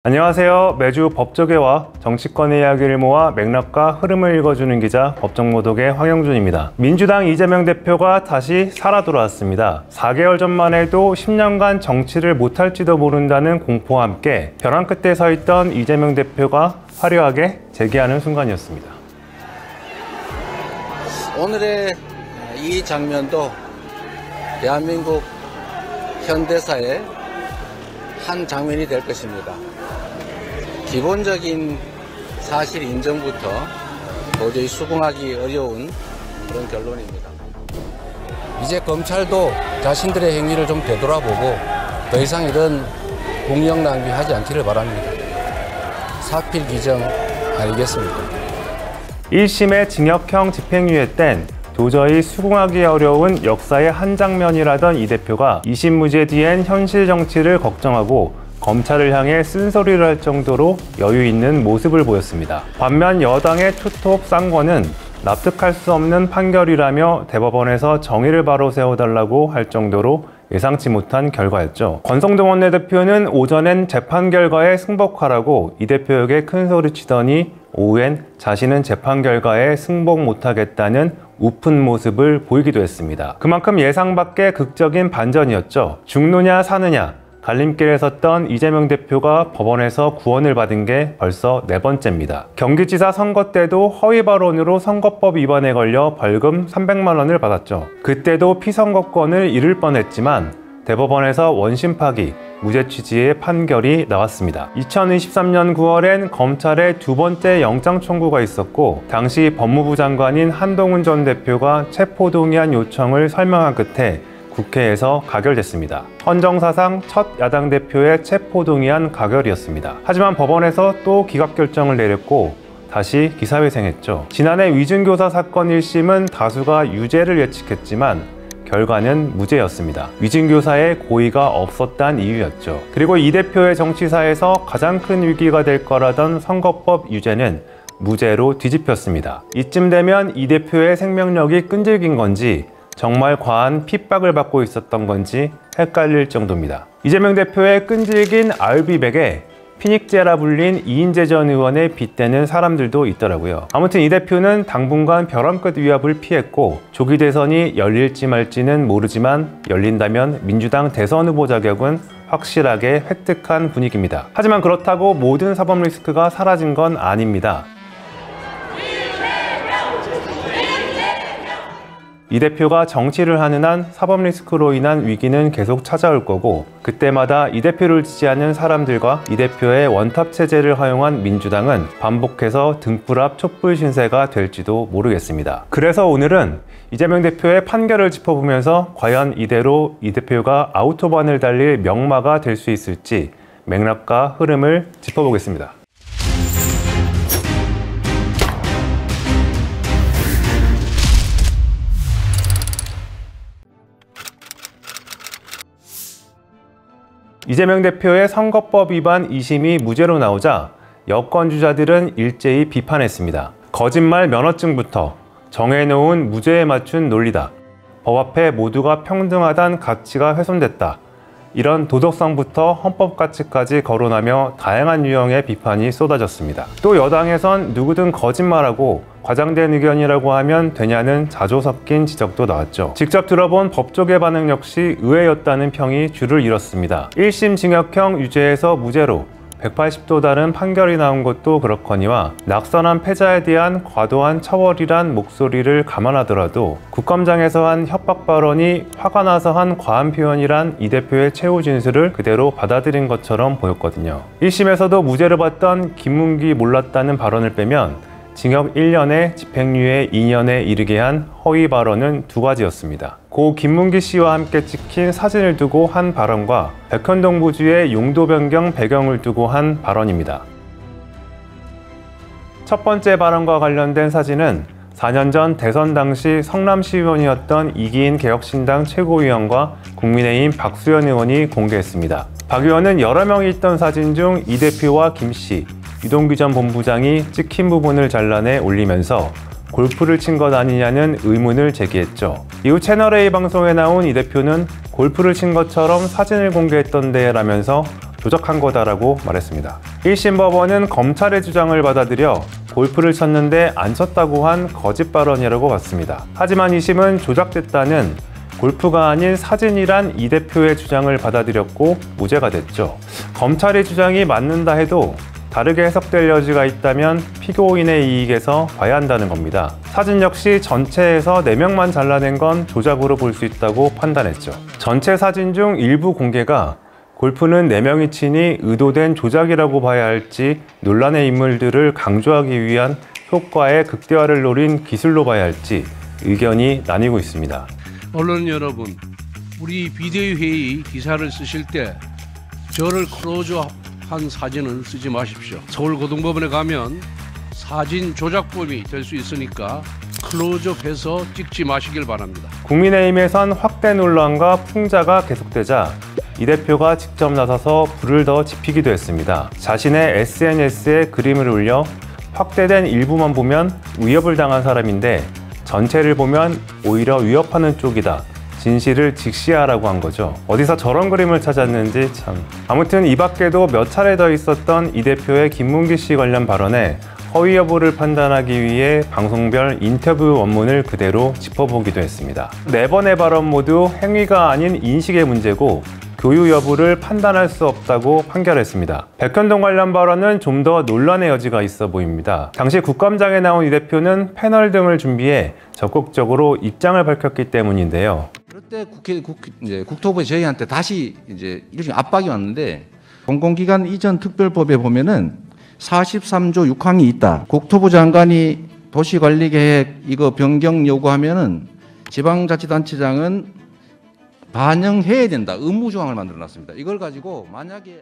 안녕하세요. 매주 법조계와 정치권의 이야기를 모아 맥락과 흐름을 읽어주는 기자 법정모독의 황영준입니다. 민주당 이재명 대표가 다시 살아 돌아왔습니다. 4개월 전만 해도 10년간 정치를 못할지도 모른다는 공포와 함께 벼랑 끝에 서 있던 이재명 대표가 화려하게 재기하는 순간이었습니다. 오늘의 이 장면도 대한민국 현대사의 한 장면이 될 것입니다. 기본적인 사실 인정부터 도저히 수긍하기 어려운 그런 결론입니다. 이제 검찰도 자신들의 행위를 좀 되돌아보고 더 이상 이런 국력 낭비하지 않기를 바랍니다. 사필 기정 아니겠습니까? 1심의 징역형 집행유예 땐 도저히 수긍하기 어려운 역사의 한 장면이라던 이 대표가 2심 무죄 뒤엔 현실 정치를 걱정하고 검찰을 향해 쓴소리를 할 정도로 여유 있는 모습을 보였습니다. 반면 여당의 투톱 쌍권은 납득할 수 없는 판결이라며 대법원에서 정의를 바로 세워달라고 할 정도로 예상치 못한 결과였죠. 권성동 원내대표는 오전엔 재판 결과에 승복하라고 이 대표에게 큰소리치더니 오후엔 자신은 재판 결과에 승복 못하겠다는 우픈 모습을 보이기도 했습니다. 그만큼 예상 밖의 극적인 반전이었죠. 죽느냐 사느냐 갈림길에 섰던 이재명 대표가 법원에서 구원을 받은 게 벌써 4번째입니다. 경기지사 선거 때도 허위 발언으로 선거법 위반에 걸려 벌금 300만 원을 받았죠. 그때도 피선거권을 잃을 뻔했지만 대법원에서 원심 파기, 무죄 취지의 판결이 나왔습니다. 2023년 9월엔 검찰에 2번째 영장 청구가 있었고 당시 법무부 장관인 한동훈 전 대표가 체포동의안 요청을 설명한 끝에 국회에서 가결됐습니다. 헌정사상 첫 야당 대표의 체포동의안 가결이었습니다. 하지만 법원에서 또 기각결정을 내렸고 다시 기사회생했죠. 지난해 위증교사 사건 1심은 다수가 유죄를 예측했지만 결과는 무죄였습니다. 위증교사의 고의가 없었단 이유였죠. 그리고 이 대표의 정치사에서 가장 큰 위기가 될 거라던 선거법 유죄는 무죄로 뒤집혔습니다. 이쯤 되면 이 대표의 생명력이 끈질긴 건지 정말 과한 핍박을 받고 있었던 건지 헷갈릴 정도입니다. 이재명 대표의 끈질긴 아울비백에 피닉제라 불린 이인재 전 의원에 빗대는 사람들도 있더라고요. 아무튼 이 대표는 당분간 벼랑 끝 위협을 피했고 조기 대선이 열릴지 말지는 모르지만 열린다면 민주당 대선 후보 자격은 확실하게 획득한 분위기입니다. 하지만 그렇다고 모든 사법 리스크가 사라진 건 아닙니다. 이 대표가 정치를 하는 한 사법 리스크로 인한 위기는 계속 찾아올 거고 그때마다 이 대표를 지지하는 사람들과 이 대표의 원탑 체제를 허용한 민주당은 반복해서 등불 앞 촛불 신세가 될지도 모르겠습니다. 그래서 오늘은 이재명 대표의 판결을 짚어보면서 과연 이대로 이 대표가 아우토반을 달릴 명마가 될 수 있을지 맥락과 흐름을 짚어보겠습니다. 이재명 대표의 선거법 위반 2심이 무죄로 나오자 여권 주자들은 일제히 비판했습니다. 거짓말 면허증부터 정해놓은 무죄에 맞춘 논리다. 법 앞에 모두가 평등하단 가치가 훼손됐다. 이런 도덕성부터 헌법 가치까지 거론하며 다양한 유형의 비판이 쏟아졌습니다. 또 여당에선 누구든 거짓말하고 과장된 의견이라고 하면 되냐는 자조 섞인 지적도 나왔죠. 직접 들어본 법조계 반응 역시 의외였다는 평이 줄을 이뤘습니다. 1심 징역형 유죄에서 무죄로 180도 다른 판결이 나온 것도 그렇거니와 낙선한 패자에 대한 과도한 처벌이란 목소리를 감안하더라도 국감장에서 한 협박 발언이 화가 나서 한 과한 표현이란 이 대표의 최후 진술을 그대로 받아들인 것처럼 보였거든요. 1심에서도 무죄를 받던 김문기 몰랐다는 발언을 빼면 징역 1년에 집행유예 2년에 이르게 한 허위 발언은 2가지였습니다. 고 김문기 씨와 함께 찍힌 사진을 두고 한 발언과 백현동 부주의 용도 변경 배경을 두고 한 발언입니다. 첫 번째 발언과 관련된 사진은 4년 전 대선 당시 성남시의원이었던 이기인 개혁신당 최고위원과 국민의힘 박수현 의원이 공개했습니다. 박 의원은 여러 명이 있던 사진 중 이 대표와 김 씨, 유동규 전 본부장이 찍힌 부분을 잘라내 올리면서 골프를 친 것 아니냐는 의문을 제기했죠. 이후 채널A 방송에 나온 이 대표는 골프를 친 것처럼 사진을 공개했던데 라면서 조작한 거다라고 말했습니다. 1심 법원은 검찰의 주장을 받아들여 골프를 쳤는데 안 쳤다고 한 거짓 발언이라고 봤습니다. 하지만 2심은 조작됐다는 골프가 아닌 사진이란 이 대표의 주장을 받아들였고 무죄가 됐죠. 검찰의 주장이 맞는다 해도 다르게 해석될 여지가 있다면 피고인의 이익에서 봐야 한다는 겁니다. 사진 역시 전체에서 4명만 잘라낸 건 조작으로 볼 수 있다고 판단했죠. 전체 사진 중 일부 공개가 골프는 4명이 치니 의도된 조작이라고 봐야 할지, 논란의 인물들을 강조하기 위한 효과의 극대화를 노린 기술로 봐야 할지 의견이 나뉘고 있습니다. 언론 여러분, 우리 비대위 회의 기사를 쓰실 때 저를 클로즈업한 사진은 쓰지 마십시오. 서울고등법원에 가면 사진 조작범이 될 수 있으니까 클로즈업해서 찍지 마시길 바랍니다. 국민의힘에선 확대 논란과 풍자가 계속되자 이 대표가 직접 나서서 불을 더 지피기도 했습니다. 자신의 SNS에 그림을 올려 확대된 일부만 보면 위협을 당한 사람인데 전체를 보면 오히려 위협하는 쪽이다. 진실을 직시하라고 한 거죠. 어디서 저런 그림을 찾았는지 참. 아무튼 이 밖에도 몇 차례 더 있었던 이 대표의 김문기 씨 관련 발언에 허위 여부를 판단하기 위해 방송별 인터뷰 원문을 그대로 짚어보기도 했습니다. 4번의 발언 모두 행위가 아닌 인식의 문제고 교유 여부를 판단할 수 없다고 판결했습니다. 백현동 관련 발언은 좀 더 논란의 여지가 있어 보입니다. 당시 국감장에 나온 이 대표는 패널 등을 준비해 적극적으로 입장을 밝혔기 때문인데요. 그럴 때 국토부에 저희한테 다시 일종의 압박이 왔는데, 공공기관 이전 특별법에 보면은 43조 6항이 있다. 국토부 장관이 도시관리계획 이거 변경 요구하면은 지방자치단체장은 반영해야 된다. 의무조항을 만들어놨습니다. 이걸 가지고 만약에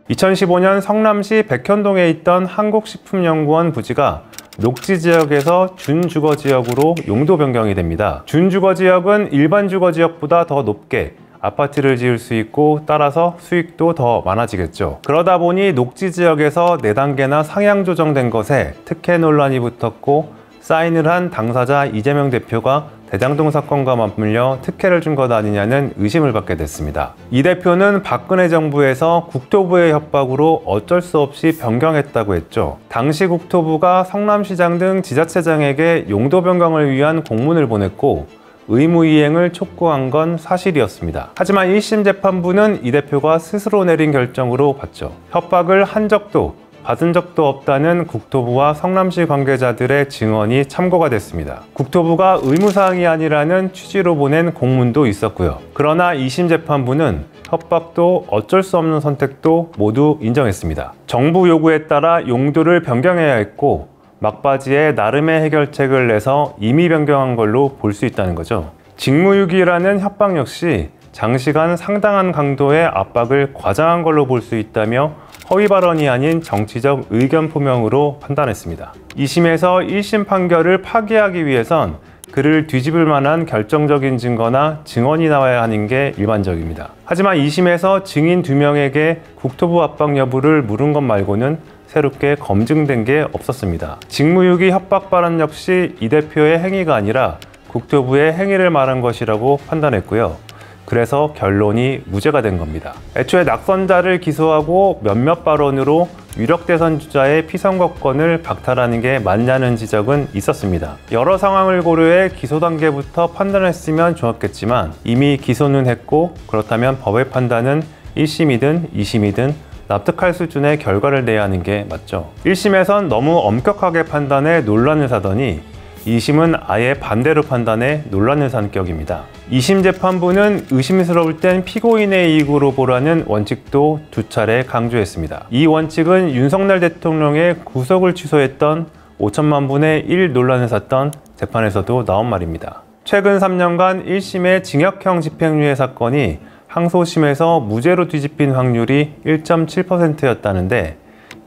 2015년 성남시 백현동에 있던 한국식품연구원 부지가 녹지지역에서 준주거지역으로 용도 변경이 됩니다. 준주거지역은 일반 주거지역보다 더 높게 아파트를 지을 수 있고 따라서 수익도 더 많아지겠죠. 그러다 보니 녹지지역에서 4단계나 상향 조정된 것에 특혜 논란이 붙었고 사인을 한 당사자 이재명 대표가 대장동 사건과 맞물려 특혜를 준 것 아니냐는 의심을 받게 됐습니다. 이 대표는 박근혜 정부에서 국토부의 협박으로 어쩔 수 없이 변경했다고 했죠. 당시 국토부가 성남시장 등 지자체장에게 용도 변경을 위한 공문을 보냈고 의무 이행을 촉구한 건 사실이었습니다. 하지만 1심 재판부는 이 대표가 스스로 내린 결정으로 봤죠. 협박을 한 적도 받은 적도 없다는 국토부와 성남시 관계자들의 증언이 참고가 됐습니다. 국토부가 의무사항이 아니라는 취지로 보낸 공문도 있었고요. 그러나 2심 재판부는 협박도 어쩔 수 없는 선택도 모두 인정했습니다. 정부 요구에 따라 용도를 변경해야 했고 막바지에 나름의 해결책을 내서 이미 변경한 걸로 볼 수 있다는 거죠. 직무유기라는 협박 역시 장시간 상당한 강도의 압박을 과장한 걸로 볼 수 있다며 허위 발언이 아닌 정치적 의견 표명으로 판단했습니다. 2심에서 1심 판결을 파기하기 위해선 그를 뒤집을 만한 결정적인 증거나 증언이 나와야 하는 게 일반적입니다. 하지만 2심에서 증인 2명에게 국토부 압박 여부를 물은 것 말고는 새롭게 검증된 게 없었습니다. 직무유기 협박 발언 역시 이 대표의 행위가 아니라 국토부의 행위를 말한 것이라고 판단했고요. 그래서 결론이 무죄가 된 겁니다. 애초에 낙선자를 기소하고 몇몇 발언으로 유력 대선 주자의 피선거권을 박탈하는 게 맞냐는 지적은 있었습니다. 여러 상황을 고려해 기소 단계부터 판단했으면 좋았겠지만 이미 기소는 했고 그렇다면 법의 판단은 1심이든 2심이든 납득할 수준의 결과를 내야 하는 게 맞죠. 1심에선 너무 엄격하게 판단해 논란을 사더니 2심은 아예 반대로 판단해 논란을 산 격입니다. 2심 재판부는 의심스러울 땐 피고인의 이익으로 보라는 원칙도 2차례 강조했습니다. 이 원칙은 윤석열 대통령의 구속을 취소했던 5천만 분의 1 논란을 샀던 재판에서도 나온 말입니다. 최근 3년간 1심의 징역형 집행유예 사건이 항소심에서 무죄로 뒤집힌 확률이 1.7%였다는데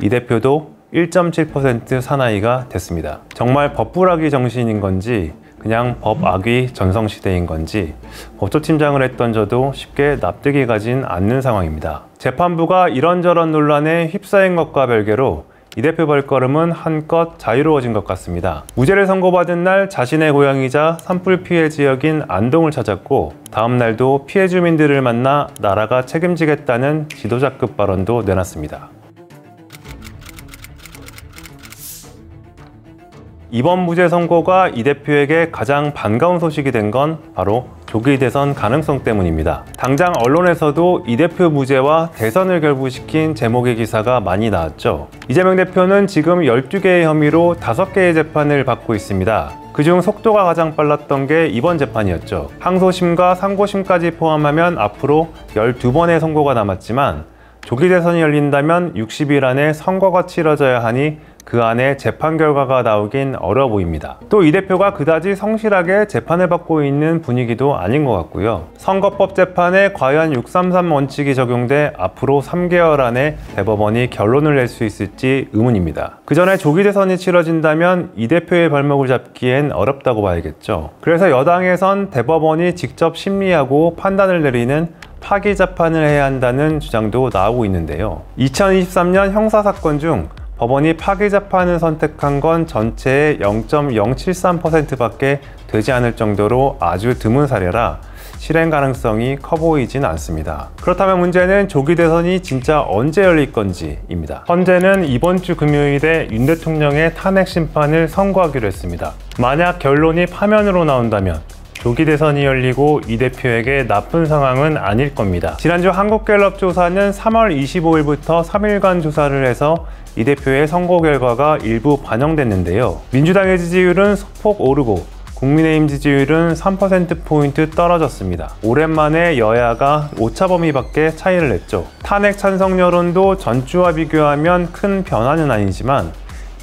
이 대표도 1.7% 사나이가 됐습니다. 정말 법부라기 정신인 건지 그냥 법악위 전성시대인 건지 법조팀장을 했던 저도 쉽게 납득이 가진 않는 상황입니다. 재판부가 이런저런 논란에 휩싸인 것과 별개로 이 대표 발걸음은 한껏 자유로워진 것 같습니다. 무죄를 선고받은 날 자신의 고향이자 산불 피해 지역인 안동을 찾았고 다음 날도 피해 주민들을 만나 나라가 책임지겠다는 지도자급 발언도 내놨습니다. 이번 무죄 선고가 이 대표에게 가장 반가운 소식이 된 건 바로 조기 대선 가능성 때문입니다. 당장 언론에서도 이 대표 무죄와 대선을 결부시킨 제목의 기사가 많이 나왔죠. 이재명 대표는 지금 12개의 혐의로 5개의 재판을 받고 있습니다. 그중 속도가 가장 빨랐던 게 이번 재판이었죠. 항소심과 상고심까지 포함하면 앞으로 12번의 선고가 남았지만 조기 대선이 열린다면 60일 안에 선거가 치러져야 하니 그 안에 재판 결과가 나오긴 어려워 보입니다. 또 이 대표가 그다지 성실하게 재판을 받고 있는 분위기도 아닌 것 같고요. 선거법 재판에 과연 633 원칙이 적용돼 앞으로 3개월 안에 대법원이 결론을 낼 수 있을지 의문입니다. 그 전에 조기 대선이 치러진다면 이 대표의 발목을 잡기엔 어렵다고 봐야겠죠. 그래서 여당에선 대법원이 직접 심리하고 판단을 내리는 파기 재판을 해야 한다는 주장도 나오고 있는데요. 2023년 형사사건 중 법원이 파기 재판을 선택한 건 전체의 0.073%밖에 되지 않을 정도로 아주 드문 사례라 실행 가능성이 커 보이진 않습니다. 그렇다면 문제는 조기 대선이 진짜 언제 열릴 건지입니다. 헌재는 이번 주 금요일에 윤 대통령의 탄핵 심판을 선고하기로 했습니다. 만약 결론이 파면으로 나온다면 조기 대선이 열리고 이 대표에게 나쁜 상황은 아닐 겁니다. 지난주 한국갤럽 조사는 3월 25일부터 3일간 조사를 해서 이 대표의 선거 결과가 일부 반영됐는데요. 민주당의 지지율은 소폭 오르고 국민의힘 지지율은 3%포인트 떨어졌습니다. 오랜만에 여야가 오차범위밖에 차이를 냈죠. 탄핵 찬성 여론도 전주와 비교하면 큰 변화는 아니지만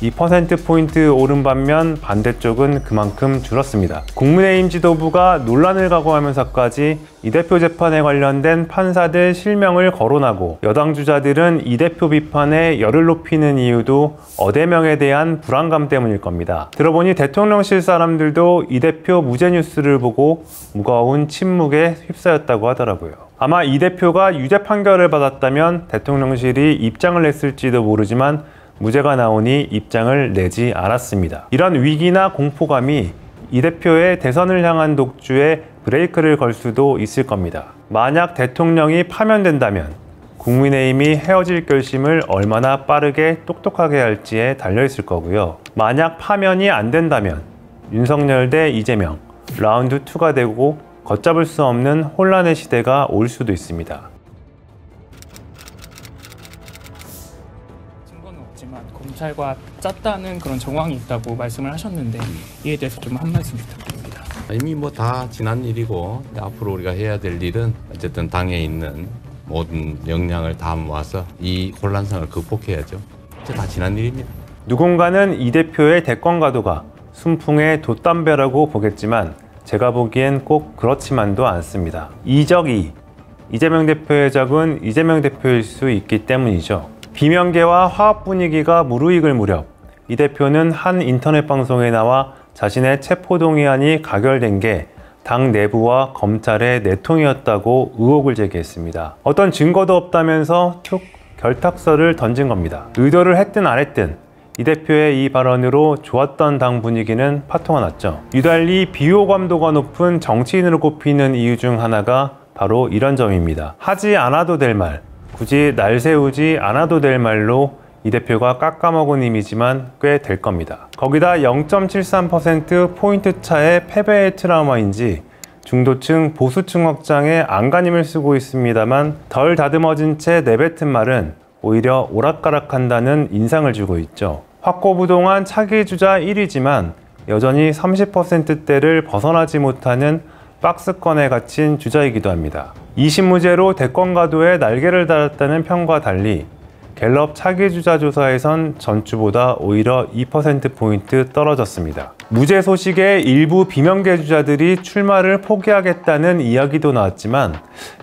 2%포인트 오른 반면 반대쪽은 그만큼 줄었습니다. 국민의힘 지도부가 논란을 각오하면서까지 이 대표 재판에 관련된 판사들 실명을 거론하고 여당 주자들은 이 대표 비판에 열을 높이는 이유도 어대명에 대한 불안감 때문일 겁니다. 들어보니 대통령실 사람들도 이 대표 무죄 뉴스를 보고 무거운 침묵에 휩싸였다고 하더라고요. 아마 이 대표가 유죄 판결을 받았다면 대통령실이 입장을 냈을지도 모르지만 무죄가 나오니 입장을 내지 않았습니다. 이런 위기나 공포감이 이 대표의 대선을 향한 독주에 브레이크를 걸 수도 있을 겁니다. 만약 대통령이 파면된다면 국민의힘이 헤어질 결심을 얼마나 빠르게 똑똑하게 할지에 달려있을 거고요. 만약 파면이 안 된다면 윤석열 대 이재명 라운드 2가 되고 걷잡을 수 없는 혼란의 시대가 올 수도 있습니다. 없지만 검찰과 짰다는 그런 정황이 있다고 말씀을 하셨는데 이에 대해서 좀 한 말씀 부탁드립니다. 이미 뭐 다 지난 일이고 앞으로 우리가 해야 될 일은 어쨌든 당에 있는 모든 역량을 다 모아서 이 혼란상을 극복해야죠. 이제 다 지난 일입니다. 누군가는 이 대표의 대권 가도가 순풍의 돛담배라고 보겠지만 제가 보기엔 꼭 그렇지만도 않습니다. 이적이 이재명 대표의 적은 이재명 대표일 수 있기 때문이죠. 비명계와 화합 분위기가 무르익을 무렵 이 대표는 한 인터넷 방송에 나와 자신의 체포동의안이 가결된 게 당 내부와 검찰의 내통이었다고 의혹을 제기했습니다. 어떤 증거도 없다면서 툭 결탁설을 던진 겁니다. 의도를 했든 안 했든 이 대표의 이 발언으로 좋았던 당 분위기는 파토가 났죠. 유달리 비호감도가 높은 정치인으로 꼽히는 이유 중 하나가 바로 이런 점입니다. 하지 않아도 될 말, 굳이 날 세우지 않아도 될 말로 이 대표가 깎아먹은 이미지만 꽤 될 겁니다. 거기다 0.73% 차의 패배의 트라우마인지 중도층, 보수층 확장에 안간힘을 쓰고 있습니다만 덜 다듬어진 채 내뱉은 말은 오히려 오락가락한다는 인상을 주고 있죠. 확고부동한 차기 주자 1위지만 여전히 30%대를 벗어나지 못하는 박스권에 갇힌 주자이기도 합니다. 20무죄로 대권 가도에 날개를 달았다는 평과 달리 갤럽 차기 주자 조사에선 전주보다 오히려 2%포인트 떨어졌습니다. 무죄 소식에 일부 비명계 주자들이 출마를 포기하겠다는 이야기도 나왔지만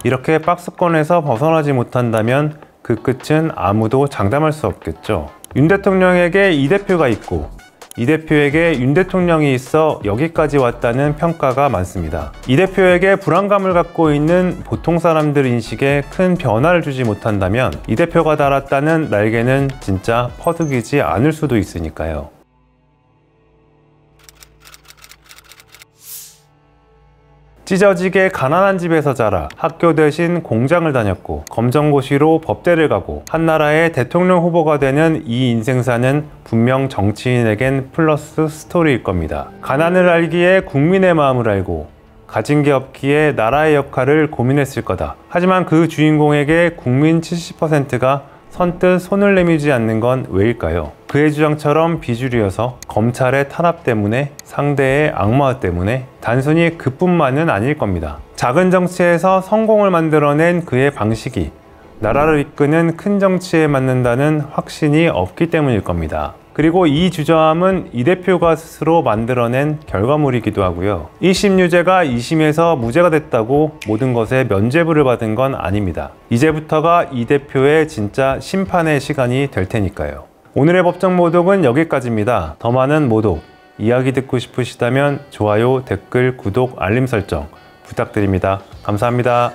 이렇게 박스권에서 벗어나지 못한다면 그 끝은 아무도 장담할 수 없겠죠. 윤 대통령에게 이 대표가 있고 이 대표에게 윤 대통령이 있어 여기까지 왔다는 평가가 많습니다. 이 대표에게 불안감을 갖고 있는 보통 사람들 인식에 큰 변화를 주지 못한다면 이 대표가 달았다는 날개는 진짜 퍼득이지 않을 수도 있으니까요. 찢어지게 가난한 집에서 자라 학교 대신 공장을 다녔고 검정고시로 법대를 가고 한나라의 대통령 후보가 되는 이 인생사는 분명 정치인에겐 플러스 스토리일 겁니다. 가난을 알기에 국민의 마음을 알고 가진 게 없기에 나라의 역할을 고민했을 거다. 하지만 그 주인공에게 국민 70%가 선뜻 손을 내밀지 않는 건 왜일까요? 그의 주장처럼 비주류여서 검찰의 탄압 때문에, 상대의 악마 때문에, 단순히 그뿐만은 아닐 겁니다. 작은 정치에서 성공을 만들어낸 그의 방식이 나라를 이끄는 큰 정치에 맞는다는 확신이 없기 때문일 겁니다. 그리고 이 주저함은 이 대표가 스스로 만들어낸 결과물이기도 하고요. 1심 유죄가 2심에서 무죄가 됐다고 모든 것에 면죄부를 받은 건 아닙니다. 이제부터가 이 대표의 진짜 심판의 시간이 될 테니까요. 오늘의 법정 모독은 여기까지입니다. 더 많은 모독, 이야기 듣고 싶으시다면 좋아요, 댓글, 구독, 알림 설정 부탁드립니다. 감사합니다.